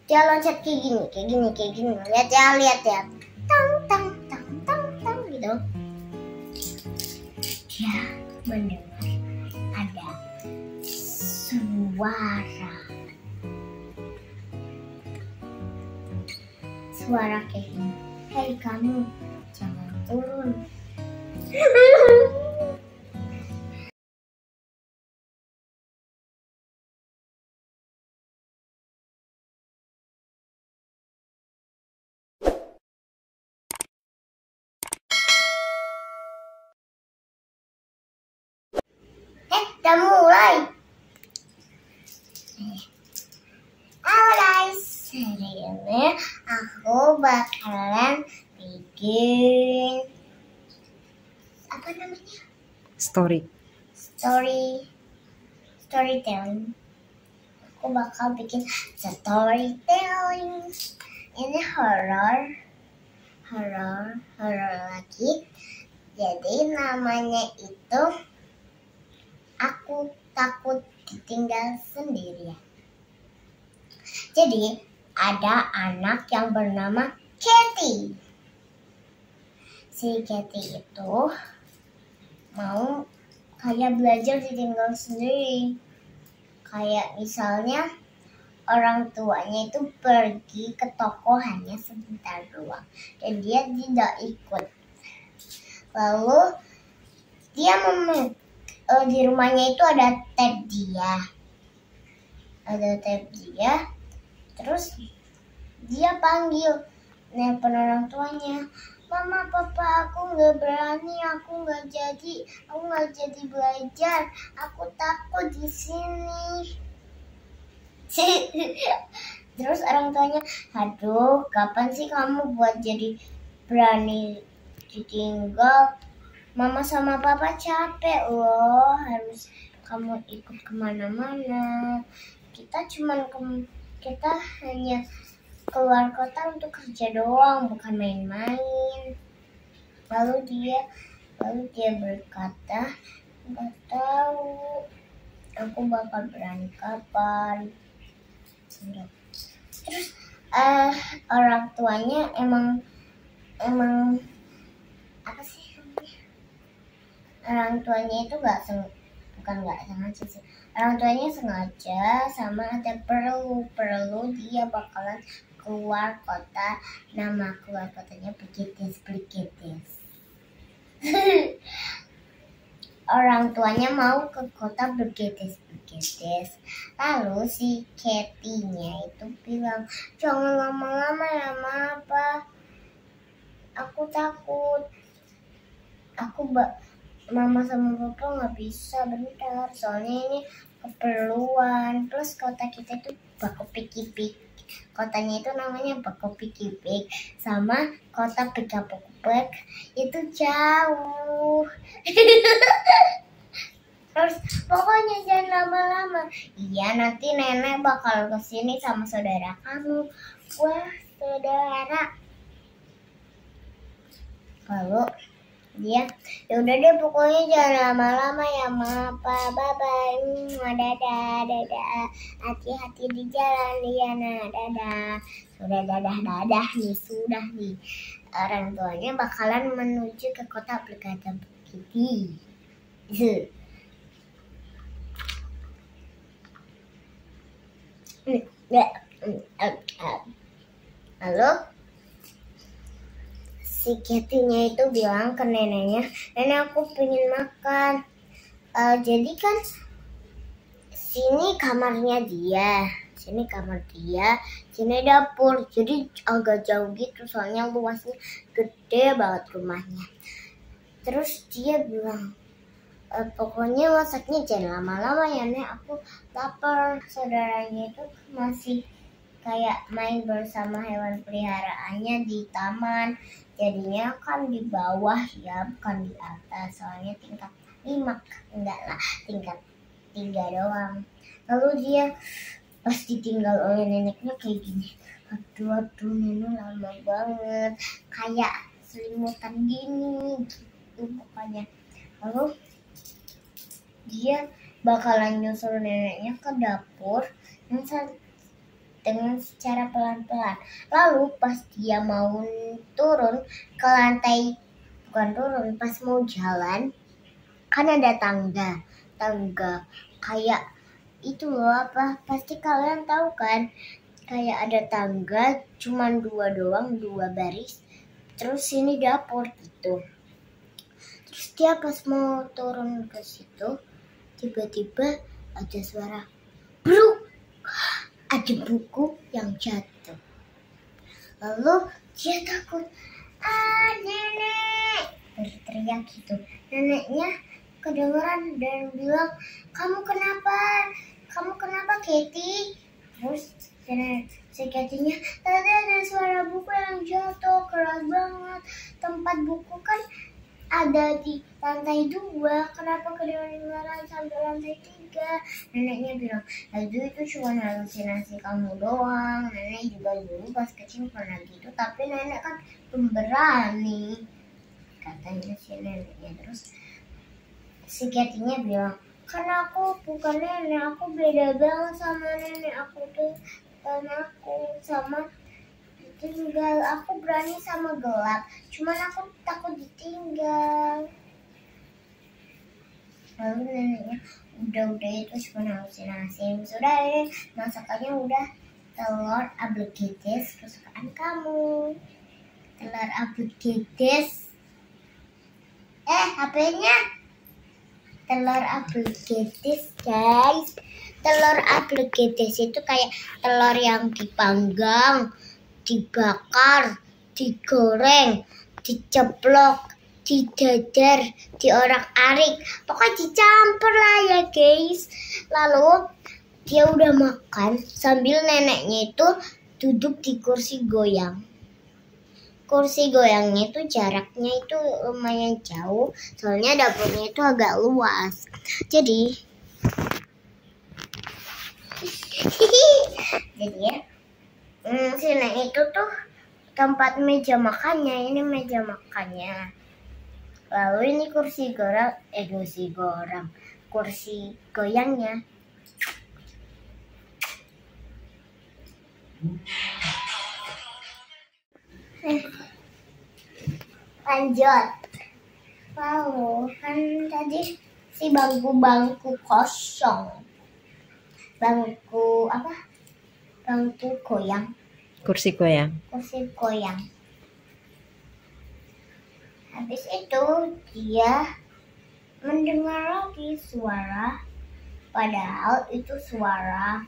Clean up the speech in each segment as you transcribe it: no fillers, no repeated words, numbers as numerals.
Dia loncat kayak gini. Lihat ya. Tang tang tang tang tang gitu. Dia mendengar ada suara kayak gini. Hei kamu, jangan turun. Udah mulai. Halo guys, hari ini aku bakalan bikin apa namanya? Storytelling. Aku bakal bikin storytelling. Ini horor lagi. Jadi namanya itu Aku Takut Ditinggal Sendirian. Jadi ada anak yang bernama Katie. Si Katie itu mau kayak belajar ditinggal sendiri. Kayak misalnya orang tuanya itu pergi ke toko hanya sebentar doang dan dia tidak ikut. Lalu dia di rumahnya itu ada tab dia. Terus dia panggil nelpon orang tuanya, mama papa aku nggak berani, aku nggak jadi belajar, aku takut di sini. Terus orang tuanya, aduh kapan sih kamu buat jadi berani ditinggal? Mama sama papa capek loh, harus kamu ikut kemana-mana. Kita hanya keluar kota untuk kerja doang, bukan main-main. Lalu dia berkata, nggak tahu aku bakal berani kapan. Terus orang tuanya emang apa sih? Orang tuanya itu bukan nggak sengaja sih. Orang tuanya sengaja sama ada perlu dia bakalan keluar kota. Nama keluar kotanya Brigitis. Orang tuanya mau ke kota Brigitis. Lalu si Katie-nya itu bilang, jangan lama-lama ya ma, apa? Aku takut. Mama sama papa nggak bisa bentar, soalnya ini keperluan. Plus kota kita itu Bakopikipik. Kotanya itu namanya Bakopikipik. Sama kota Pikapukpek itu jauh. Terus pokoknya jangan lama-lama. Iya, nanti nenek bakal kesini sama saudara kamu. Wah, saudara. Lalu dia, yaudah deh pokoknya jangan lama-lama ya ma, bye bye, dadah, hati-hati di jalan Liana, dadah. Sudah nih, orang tuanya bakalan menuju ke kota Aplikasi Kitty. Lalu si Katie-nya itu bilang ke neneknya, nenek aku pengen makan. Jadi kan sini kamarnya dia, sini kamar dia, sini dapur. Jadi agak jauh gitu, soalnya luasnya gede banget rumahnya. Terus dia bilang, pokoknya masaknya jangan lama-lama ya nek, aku lapar. Saudaranya itu masih kayak main bersama hewan peliharaannya di taman. Jadinya kan di bawah ya, bukan di atas. Soalnya tingkat 5, enggak lah, tingkat 3 doang. Lalu dia pas ditinggal oleh neneknya kayak gini. Aduh, nenek lama banget. Kayak selimutan gini gitu pokoknya. Lalu dia bakalan nyusul neneknya ke dapur. dengan secara pelan-pelan. Lalu pas dia mau turun ke lantai, bukan turun, pas mau jalan, kan ada tangga kayak itu loh, apa, pasti kalian tahu kan, kayak ada tangga cuman dua doang, dua baris, terus sini dapur gitu. Terus dia pas mau turun ke situ, tiba-tiba ada suara bruk, ada buku yang jatuh. Lalu dia takut, nenek, berteriak gitu. Neneknya kedengeran dan bilang, kamu kenapa Katie? Terus si Katie-nya, tadi ada suara buku yang jatuh keras banget. Tempat buku kan ada di lantai 2, kenapa kedengaran sampai lantai 3? Neneknya bilang, itu cuma halusinasi kamu doang. Nenek juga dulu pas kecil pernah gitu, tapi nenek kan pemberani, katanya si neneknya. Terus si Katie-nya bilang, kan aku bukan nenek, aku beda banget sama nenek. Aku tuh aku sama tinggal, aku berani sama gelap, cuman aku takut ditinggal. Lalu neneknya, udah itu cuma halusinasi. Sudah, masakannya udah telur ablekidis kesukaan kamu. Telur ablekidis. HP-nya. Telur ablekidis, guys. Telur ablekidis itu kayak telur yang dipanggang, dibakar, digoreng, diceplok, didadar, diorak-arik, pokoknya dicampur lah ya guys. Lalu dia udah makan sambil neneknya itu duduk di kursi goyang. Kursi goyangnya itu jaraknya itu lumayan jauh, soalnya dapurnya itu agak luas. Jadi ya, si nenek itu tuh tempat meja makannya, ini meja makannya. Lalu ini kursi goyangnya. Lanjut. Lalu kan tadi si bangku kosong. Bangku goyang. Kursi goyang. Habis itu dia mendengar lagi suara, padahal itu suara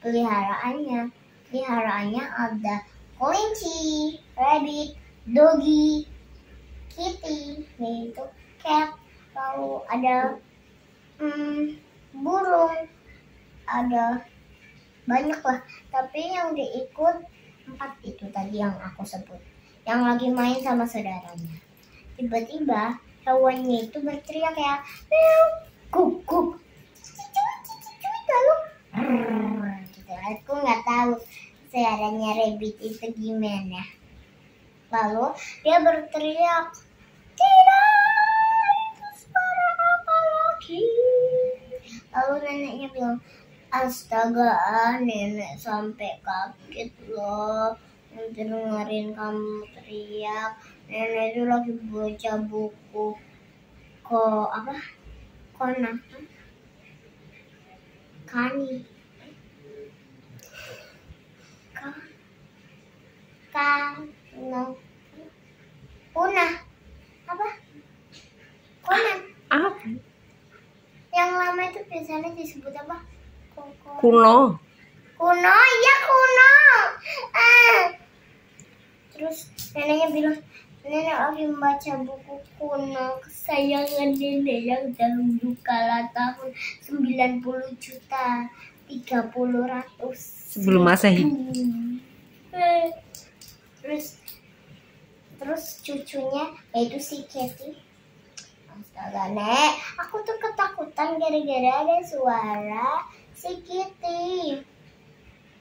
peliharaannya. Peliharaannya ada kelinci, rabbit, doggy, kitty, yaitu cat. Lalu ada burung, ada banyak lah. Tapi yang diikut 4 itu tadi yang aku sebut, yang lagi main sama saudaranya. Tiba-tiba hewannya itu berteriak kayak kuk kuk, lalu gitu. Aku nggak tahu saudaranya rabbit itu gimana. Lalu dia berteriak, tidak, itu suara apa lagi? Lalu neneknya bilang, astaga, nenek sampai kaget loh dengerin kamu teriak. Nenek itu lagi baca buku Conan. Apa? Yang lama itu biasanya disebut apa? Kuno. Iya kuno. Terus neneknya bilang, nenek lagi membaca buku kuno kesayangan nenek yang dahulu kala tahun 90 juta 30 sebelum Masehi. Terus cucunya yaitu si Katie. Astaga, Nek, aku tuh ketakutan gara-gara ada suara si Kitty.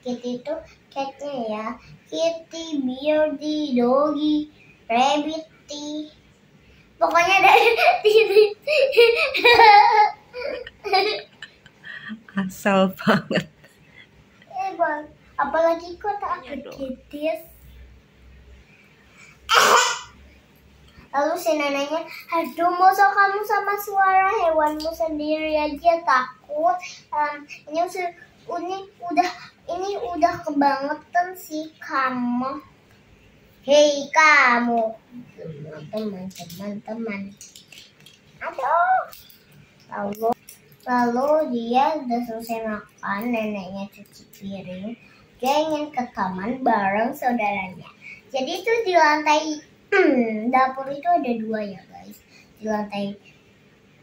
Kitty itu catnya ya. Kitty, Beardy, Doggy, Rabbit, pokoknya dari Asal banget. Bang, Apalagi kota Aprikitis. Lalu si neneknya, aduh masa kamu sama suara hewanmu sendiri aja takut. Ini udah kebangetan sih kamu. Hei kamu, teman-teman. Aduh. Lalu dia udah selesai makan, neneknya cuci piring. Dia ingin ke kamar bareng saudaranya. Jadi itu di lantai dapur itu ada 2 ya guys. Di lantai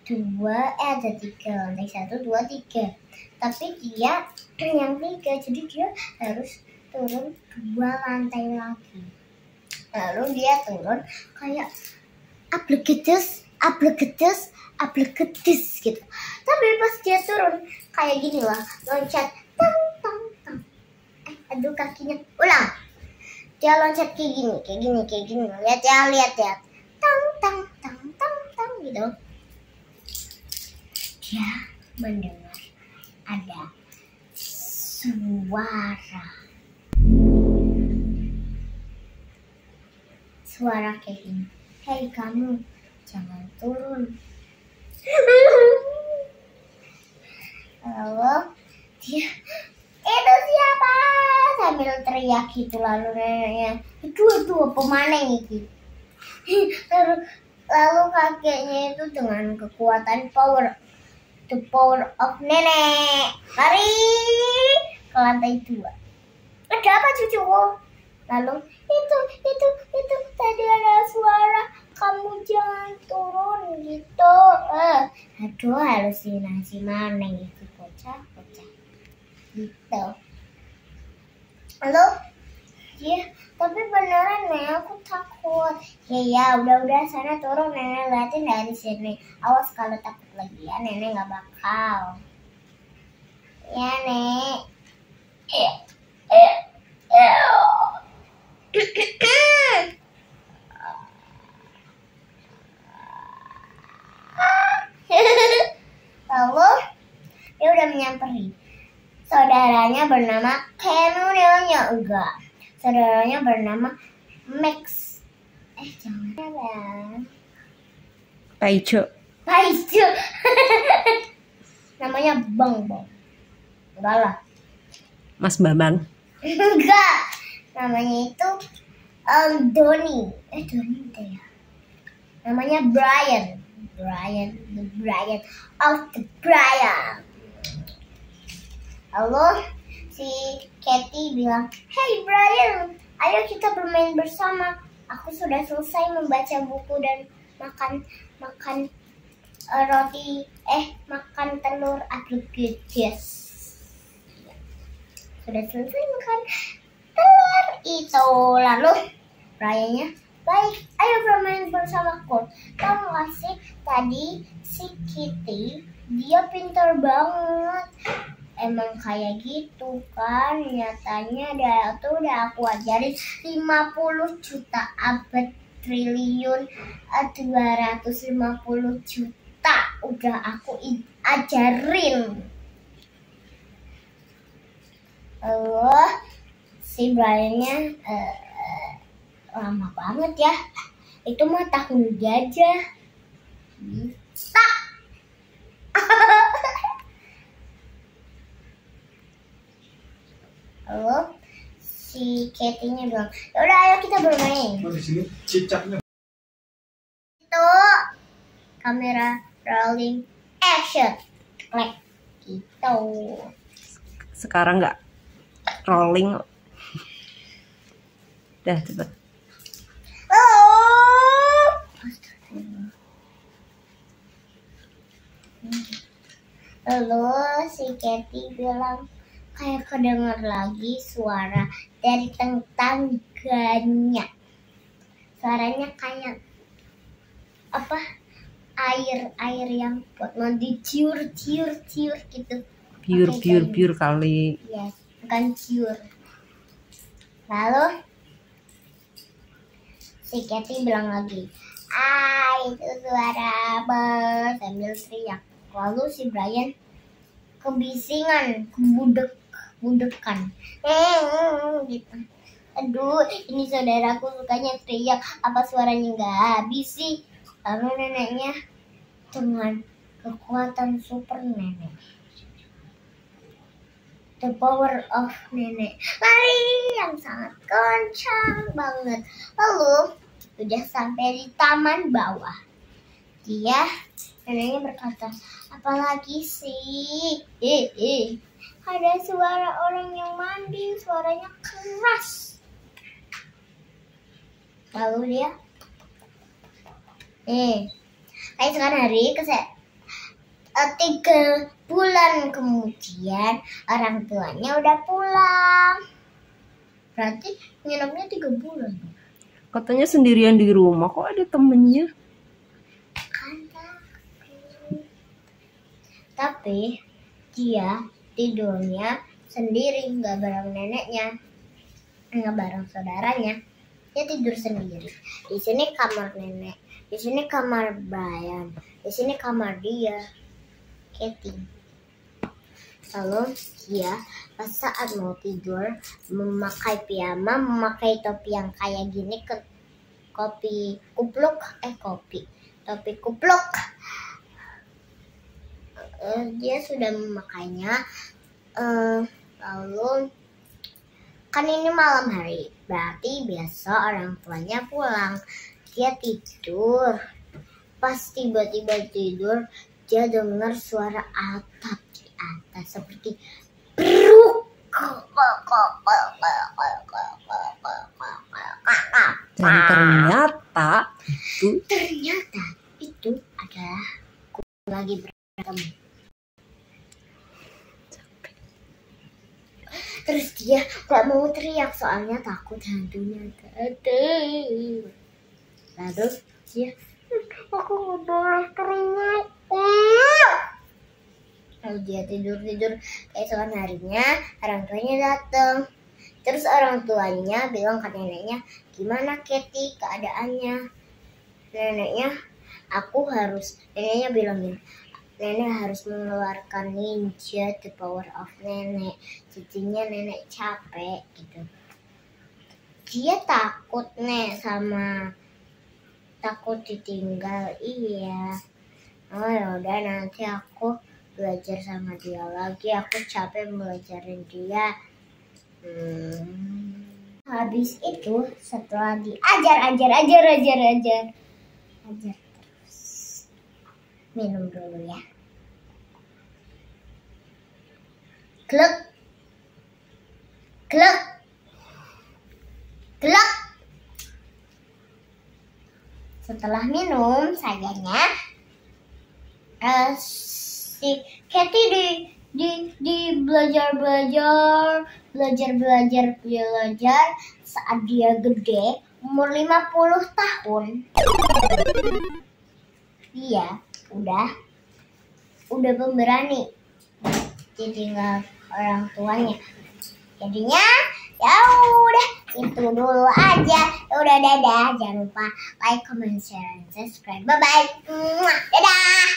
2 ada 3. Lantai 1, 2, 3. Tapi dia yang 3, jadi dia harus turun 2 lantai lagi. Lalu dia turun kayak aplikitis gitu. Tapi pas dia turun kayak gini lah, loncat tang tang tang. Aduh kakinya. Ulang. Dia loncat kayak gini. Lihat ya. Tang tang tang tang tang gitu. Dia mendengar ada suara kayak gini. Hei kamu, jangan turun. Lalu dia, itu siapa? Sambil teriak gitu. Lalu neneknya, itu apa mana ini? Lalu kakeknya itu dengan kekuatan the power of nenek, lari ke lantai 2. Ada apa cucuku? Lalu itu tadi ada suara, kamu jangan turun gitu. Aduh halusinasi mana itu bocah gitu. Lalu dia, tapi beneran nih aku takut. Ya udah sana turun, nenek liatin dari sini. Awas kalau takut lagi ya, nenek nggak bakal. Ya nek. Lalu dia udah menyamperin. Saudaranya bernama enggak. Saudaranya bernama Max. Jangan ya. Taicho. Namanya Bang. Enggak lah. Mas Bambang. Enggak. Namanya itu Doni. Doni itu ya. Namanya Brian of the Brian. Lalu si Katie bilang, hey Brian, ayo kita bermain bersama. Aku sudah selesai membaca buku dan makan telur aprikitis. Sudah selesai makan telur itu. Lalu Briannya, baik, ayo bermain bersamaku. Tahu gak sih, tadi si Kitty, dia pintar banget. Emang kayak gitu kan, nyatanya udah aku ajarin 50 juta abad triliun 250 juta udah aku ajarin. Si Briannya lama banget ya, itu mah tahun gajah bisa. Lalu si Katie-nya bilang, yaudah ayo kita bermain. Di sini cicaknya. Itu kamera rolling action, klik gitu. Sekarang nggak rolling. Dah cepet. Lalu si Katie bilang, kayak kedengar lagi suara dari tetangganya. Suaranya kayak apa? Air yang buat mandi ciur gitu. Pure kali. Yes, bukan ciur. Lalu si Katie bilang lagi, itu suara apa? Sambil teriak. Lalu si Brian kebisingan, kebudek budekan. Gitu. Aduh, ini saudaraku sukanya teriak. Apa suaranya nggak habis sih? Lalu neneknya dengan kekuatan super nenek. The power of nenek. Lari yang sangat kencang banget. Lalu udah sampai di taman bawah. Neneknya berkata, apalagi sih? Ada suara orang yang mandi, suaranya keras. Lalu dia, sekarang hari 3 bulan kemudian orang tuanya udah pulang. Berarti nginepnya 3 bulan. Katanya sendirian di rumah, kok ada temennya? Tapi dia tidurnya sendiri, nggak bareng neneknya, nggak bareng saudaranya. Dia tidur sendiri. Di sini kamar nenek, di sini kamar Brian, di sini kamar dia, Katy. Lalu dia pas saat mau tidur memakai piyama, memakai topi yang kayak gini, topi kupluk. Dia sudah memakainya. Lalu kan ini malam hari, berarti besok orang tuanya pulang. Dia tidur. Pas tiba-tiba tidur, dia dengar suara atap di atas seperti bruk. Dan ternyata itu adalah lagi berantem. Terus dia gak mau teriak soalnya takut hantunya datang. Lalu dia, aku gak boleh teriak. Lalu dia tidur. Keesokan harinya orang tuanya datang. Terus orang tuanya bilang ke neneknya, gimana Katy keadaannya? Neneknya bilang gini, nenek harus mengeluarkan ninja the power of nenek. Jadinya nenek capek gitu. Dia takut takut ditinggal. Iya. Oh yaudah, nanti aku belajar sama dia lagi. Aku capek belajarin dia. Habis itu setelah diajar terus, minum dulu ya. Glek. Setelah minum, sayangnya si Katy di belajar saat dia gede, umur 50 tahun. Iya, udah pemberani. Ditinggal orang tuanya. Jadinya ya udah itu dulu aja. Udah, dadah. Jangan lupa like, comment, share, and subscribe. Bye bye. Dadah.